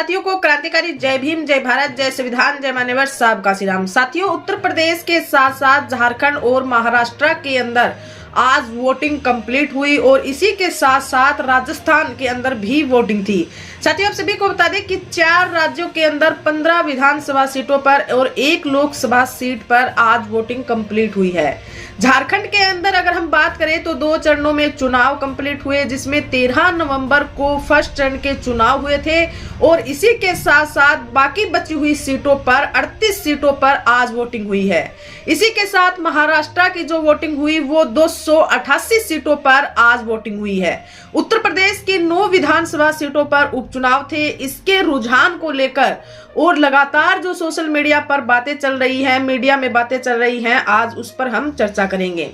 साथियों को क्रांतिकारी जय भीम, जय भारत, जय संविधान, जय मान्यवर साहब का श्री राम। साथियों, उत्तर प्रदेश के साथ साथ झारखंड और महाराष्ट्र के अंदर आज वोटिंग कंप्लीट हुई और इसी के साथ साथ राजस्थान के अंदर भी वोटिंग थी। साथियों, आप सभी को बता दें कि 4 राज्यों के अंदर 15 विधानसभा सीटों पर और 1 लोकसभा सीट पर आज वोटिंग कंप्लीट हुई है। झारखंड के अंदर अगर हम बात करें तो 2 चरणों में चुनाव कंप्लीट हुए, जिसमें 13 नवंबर को फर्स्ट चरण के चुनाव हुए थे और इसी के साथ साथ बाकी बची हुई सीटों पर 38 सीटों पर आज वोटिंग हुई है। इसी के साथ महाराष्ट्र की जो वोटिंग हुई वो 288 सीटों पर आज वोटिंग हुई है। उत्तर प्रदेश की 9 विधानसभा सीटों पर उपचुनाव थे। इसके रुझान को लेकर और लगातार जो सोशल मीडिया पर बातें चल रही हैं, मीडिया में बातें चल रही हैं, आज उस पर हम चर्चा करेंगे।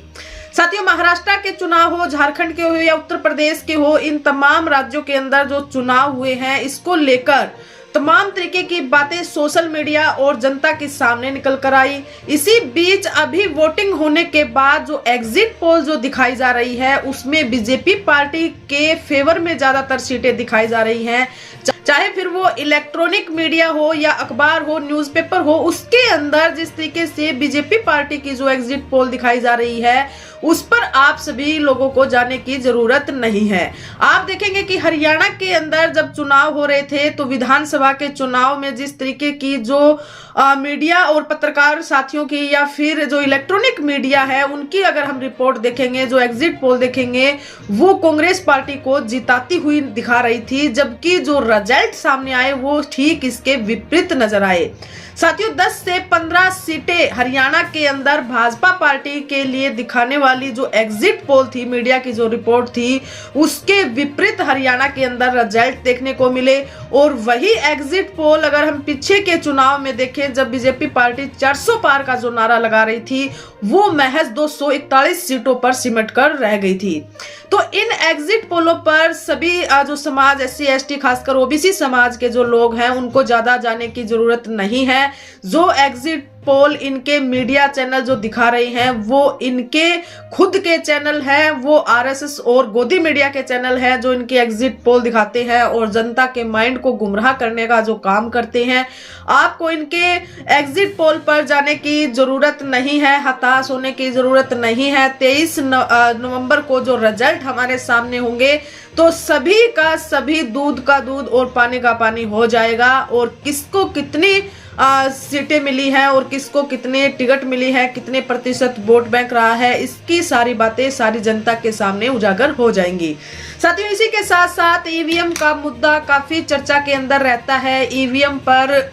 साथियों, महाराष्ट्र के चुनाव हो, झारखंड के हो या उत्तर प्रदेश के हो, इन तमाम राज्यों के अंदर जो चुनाव हुए हैं इसको लेकर तमाम तरीके की बातें सोशल मीडिया और जनता के सामने निकल कर आई। इसी बीच अभी वोटिंग होने के बाद जो एग्जिट पोल जो दिखाई जा रही है उसमें बीजेपी पार्टी के फेवर में ज्यादातर सीटें दिखाई जा रही हैं। चाहे फिर वो इलेक्ट्रॉनिक मीडिया हो या अखबार हो, न्यूज़पेपर हो, उसके अंदर जिस तरीके से बीजेपी पार्टी की जो एग्जिट पोल दिखाई जा रही है उस पर आप सभी लोगों को जाने की जरूरत नहीं है। आप देखेंगे कि हरियाणा के अंदर जब चुनाव हो रहे थे तो विधानसभा के चुनाव में जिस तरीके की जो मीडिया और पत्रकार साथियों की या फिर जो इलेक्ट्रॉनिक मीडिया है उनकी अगर हम रिपोर्ट देखेंगे, जो एग्जिट पोल देखेंगे, वो कांग्रेस पार्टी को जिताती हुई दिखा रही थी, जबकि जो रिजल्ट सामने आए वो ठीक इसके विपरीत नजर आए। साथियों, 10 से 15 सीटें हरियाणा के अंदर भाजपा पार्टी के लिए दिखाने वाली जो एग्जिट पोल थी, मीडिया की जो रिपोर्ट थी, उसके विपरीत हरियाणा के अंदर रिजल्ट देखने को मिले। और वही एग्जिट पोल अगर हम पीछे के चुनाव में देखें, जब बीजेपी पार्टी 400 पार का जो नारा लगा रही थी वो महज 241 सीटों पर सिमट कर रह गई थी। तो इन एग्जिट पोलों पर सभी जो समाज SC ST खासकर OBC समाज के जो लोग हैं उनको ज्यादा जाने की जरूरत नहीं है। जो एग्जिट पोल इनके मीडिया चैनल जो दिखा रहे हैं वो इनके खुद के चैनल हैं, वो RSS और गोदी मीडिया के चैनल हैं जो इनके एग्जिट पोल दिखाते हैं और जनता के माइंड को गुमराह करने का जो काम करते हैं। आपको इनके एग्जिट पोल पर जाने की जरूरत नहीं है, हताश होने की जरूरत नहीं है। 23 नवंबर को जो रिजल्ट हमारे सामने होंगे तो सभी का सभी दूध का दूध और पानी का पानी हो जाएगा और किसको कितनी सीटें मिली हैं और किसको कितने टिकट मिली है, कितने प्रतिशत वोट बैंक रहा है, इसकी सारी बातें सारी जनता के सामने उजागर हो जाएंगी। साथियों, इसी के साथ साथ ईवीएम का मुद्दा काफी चर्चा के अंदर रहता है। ईवीएम पर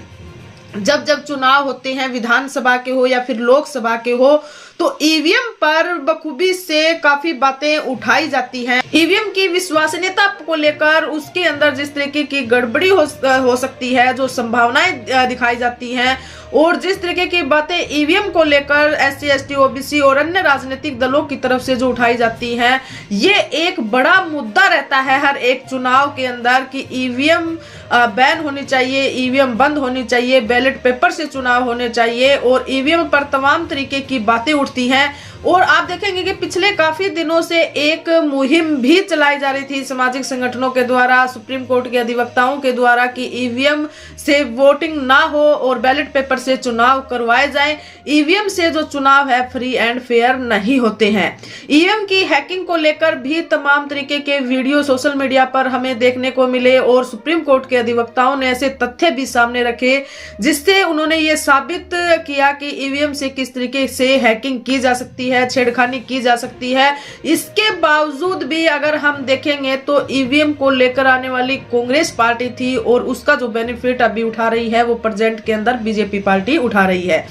जब जब चुनाव होते हैं, विधानसभा के हो या फिर लोकसभा के हो, तो ईवीएम पर बखूबी से काफी बातें उठाई जाती हैं। ईवीएम की विश्वसनीयता को लेकर उसके अंदर जिस तरीके की गड़बड़ी हो सकती है, जो संभावनाएं दिखाई जाती हैं और जिस तरीके की बातें ईवीएम को लेकर SC ST OBC और अन्य राजनीतिक दलों की तरफ से जो उठाई जाती हैं, ये एक बड़ा मुद्दा रहता है हर एक चुनाव के अंदर कि ईवीएम बैन होनी चाहिए, ईवीएम बंद होनी चाहिए, बैलेट पेपर से चुनाव होने चाहिए और ईवीएम पर तमाम तरीके की बातें उठती हैं। और आप देखेंगे कि पिछले काफी दिनों से एक मुहिम भी चलाई जा रही थी सामाजिक संगठनों के द्वारा, सुप्रीम कोर्ट के अधिवक्ताओं के द्वारा कि ईवीएम से वोटिंग ना हो और बैलेट पेपर से चुनाव करवाए जाएं। ईवीएम से जो चुनाव है फ्री एंड फेयर नहीं होते हैं। ईवीएम की हैकिंग को लेकर भी तमाम तरीके के वीडियो सोशल मीडिया पर हमें देखने को मिले और सुप्रीम कोर्ट के अधिवक्ताओं ने ऐसे तथ्य भी सामने रखे जिससे उन्होंने ये साबित किया कि ईवीएम से किस तरीके से हैकिंग की जा सकती है, छेड़खानी की जा सकती है। इसके बावजूद भी अगर हम देखेंगे तो ईवीएम को लेकर आने वाली कांग्रेस पार्टी थी और उसका जो बेनिफिट अभी उठा रही है वो प्रेजेंट के अंदर बीजेपी पार्टी उठा रही है।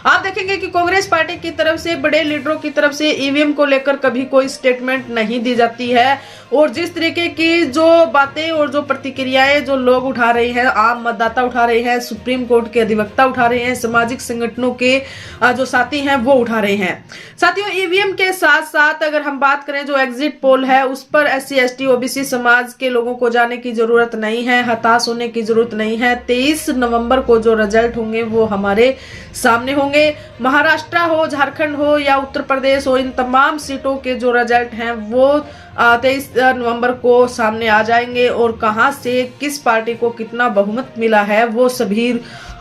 आप देखेंगे कि कांग्रेस पार्टी की तरफ से, बड़े लीडरों की तरफ से ईवीएम को लेकर कभी कोई स्टेटमेंट नहीं दी जाती है और जिस तरीके की जो बातें और जो प्रतिक्रियाएं जो लोग उठा रहे हैं, आम मतदाता उठा रहे हैं, सुप्रीम कोर्ट के अधिवक्ता उठा रहे हैं, सामाजिक संगठनों के जो साथी हैं वो उठा रहे हैं। साथियों, ईवीएम के साथ साथ अगर हम बात करें जो एग्जिट पोल है उस पर SC ST OBC समाज के लोगों को जाने की जरूरत नहीं है, हताश होने की जरूरत नहीं है। 23 नवंबर को जो रिजल्ट होंगे वो हमारे सामने होंगे। महाराष्ट्र हो, झारखंड हो या उत्तर प्रदेश हो, इन तमाम सीटों के जो रिजल्ट हैं वो 23 नवंबर को सामने आ जाएंगे और कहां से किस पार्टी को कितना बहुमत मिला है वो सभी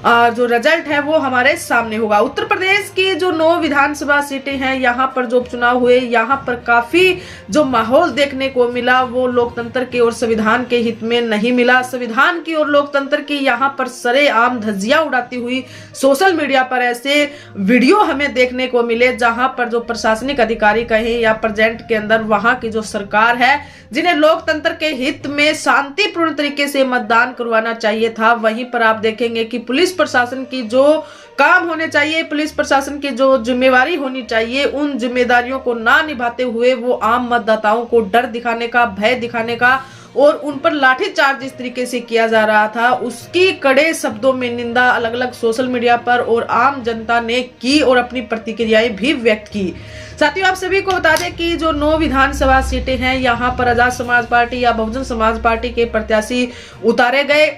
जो रिजल्ट है वो हमारे सामने होगा। उत्तर प्रदेश की जो 9 विधानसभा सीटें हैं, यहाँ पर जो उपचुनाव हुए, यहाँ पर काफी जो माहौल देखने को मिला वो लोकतंत्र के और संविधान के हित में नहीं मिला। संविधान की और लोकतंत्र की यहाँ पर सरेआम धज्जियां उड़ाती हुई सोशल मीडिया पर ऐसे वीडियो हमें देखने को मिले जहां पर जो प्रशासनिक अधिकारी कहें या प्रेजेंट के अंदर वहां की जो सरकार है, जिन्हें लोकतंत्र के हित में शांतिपूर्ण तरीके से मतदान करवाना चाहिए था, वहीं पर आप देखेंगे कि पुलिस प्रशासन की जो काम होने चाहिए, पुलिस प्रशासन की जो जिम्मेवारी होनी चाहिए, उन जिम्मेदारियों को ना निभाते हुए वो आम मतदाताओं को डर दिखाने का, भय दिखाने का और उन पर लाठीचार्ज जिस तरीके से किया जा रहा था, उसकी कड़े शब्दों में निंदा अलग अलग सोशल मीडिया पर और आम जनता ने की और अपनी प्रतिक्रियाएं भी व्यक्त की। साथियों, आप सभी को बता दें कि जो 9 विधानसभा सीटें हैं, यहाँ पर आजाद समाज पार्टी या बहुजन समाज पार्टी के प्रत्याशी उतारे गए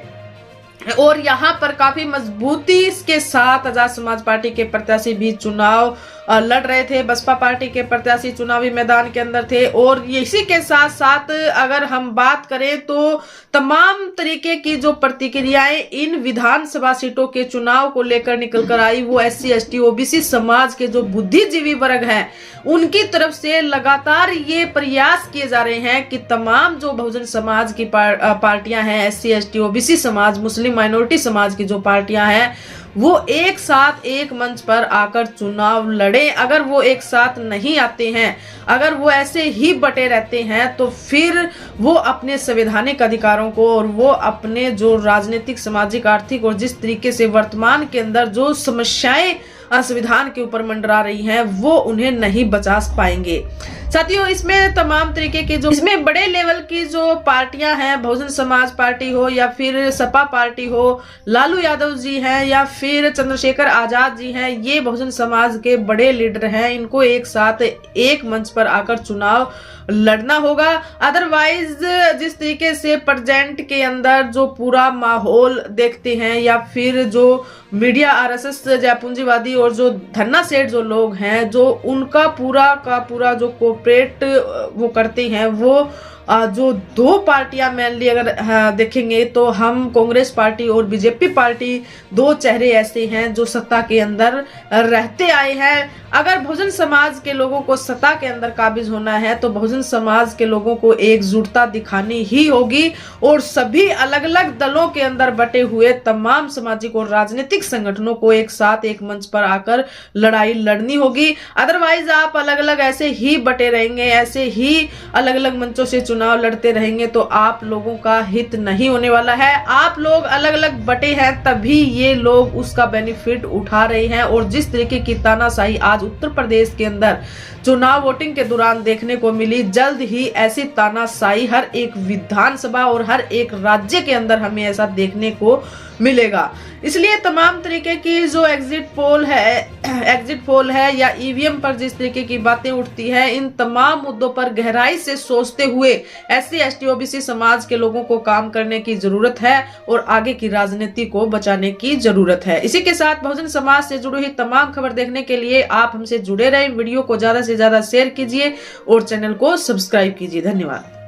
और यहाँ पर काफी मजबूती के साथ आजाद समाज पार्टी के प्रत्याशी भी चुनाव लड़ रहे थे। बसपा पार्टी के प्रत्याशी चुनावी मैदान के अंदर थे और इसी के साथ साथ अगर हम बात करें तो तमाम तरीके की जो प्रतिक्रियाएं इन विधानसभा सीटों के चुनाव को लेकर निकल कर आई, वो SC ST OBC समाज के जो बुद्धिजीवी वर्ग हैं उनकी तरफ से लगातार ये प्रयास किए जा रहे हैं कि तमाम जो बहुजन समाज की पार्टियां हैं, SC ST OBC समाज, मुस्लिम माइनॉरिटी समाज की जो पार्टियां हैं, वो एक साथ एक मंच पर आकर चुनाव लड़े। अगर वो एक साथ नहीं आते हैं, अगर वो ऐसे ही बटे रहते हैं, तो फिर वो अपने संवैधानिक अधिकारों को और वो अपने जो राजनीतिक, सामाजिक, आर्थिक और जिस तरीके से वर्तमान के अंदर जो समस्याएं संविधान के ऊपर मंडरा रही हैं, वो उन्हें नहीं बचा पाएंगे। साथियों, इसमें तमाम तरीके के जो इसमें बड़े लेवल की जो पार्टियां हैं, बहुजन समाज पार्टी हो या फिर सपा पार्टी हो, लालू यादव जी हैं या फिर चंद्रशेखर आजाद जी हैं, ये बहुजन समाज के बड़े लीडर हैं। इनको एक साथ एक मंच पर आकर चुनाव लड़ना होगा। अदरवाइज जिस तरीके से प्रेजेंट के अंदर जो पूरा माहौल देखते हैं या फिर जो मीडिया RSS जयपूंजीवादी और जो धन्ना सेठ जो लोग हैं, जो उनका पूरा का पूरा जो कोऑपरेट वो करते हैं, वो जो 2 पार्टियां मेनली अगर देखेंगे तो हम कांग्रेस पार्टी और बीजेपी पार्टी 2 चेहरे ऐसे हैं जो सत्ता के अंदर रहते आए हैं। अगर बहुजन समाज के लोगों को सत्ता के अंदर काबिज होना है तो बहुजन समाज के लोगों को एकजुटता दिखानी ही होगी और सभी अलग अलग दलों के अंदर बटे हुए तमाम सामाजिक और राजनीतिक संगठनों को एक साथ एक मंच पर आकर लड़ाई लड़नी होगी। अदरवाइज आप अलग अलग ऐसे ही बटे रहेंगे, ऐसे ही अलग अलग मंचों से चुनाव लड़ते रहेंगे तो आप लोगों का हित नहीं होने वाला है। आप लोग अलग अलग बटे हैं तभी ये लोग उसका बेनिफिट उठा रहे हैं और जिस तरीके की तानाशाही आज उत्तर प्रदेश के अंदर चुनाव वोटिंग के दौरान देखने को मिली, जल्द ही ऐसी तानाशाही हर एक विधानसभा और हर एक राज्य के अंदर हमें ऐसा देखने को मिलेगा। इसलिए तमाम तरीके की जो एग्जिट पोल है या EVM पर जिस तरीके की बातें उठती है, इन तमाम मुद्दों पर गहराई से सोचते हुए SC ST OBC समाज के लोगों को काम करने की जरूरत है और आगे की राजनीति को बचाने की जरूरत है। इसी के साथ बहुजन समाज से जुड़ी हुई तमाम खबर देखने के लिए आप हमसे जुड़े रहें। वीडियो को ज्यादा से ज्यादा शेयर कीजिए और चैनल को सब्सक्राइब कीजिए। धन्यवाद।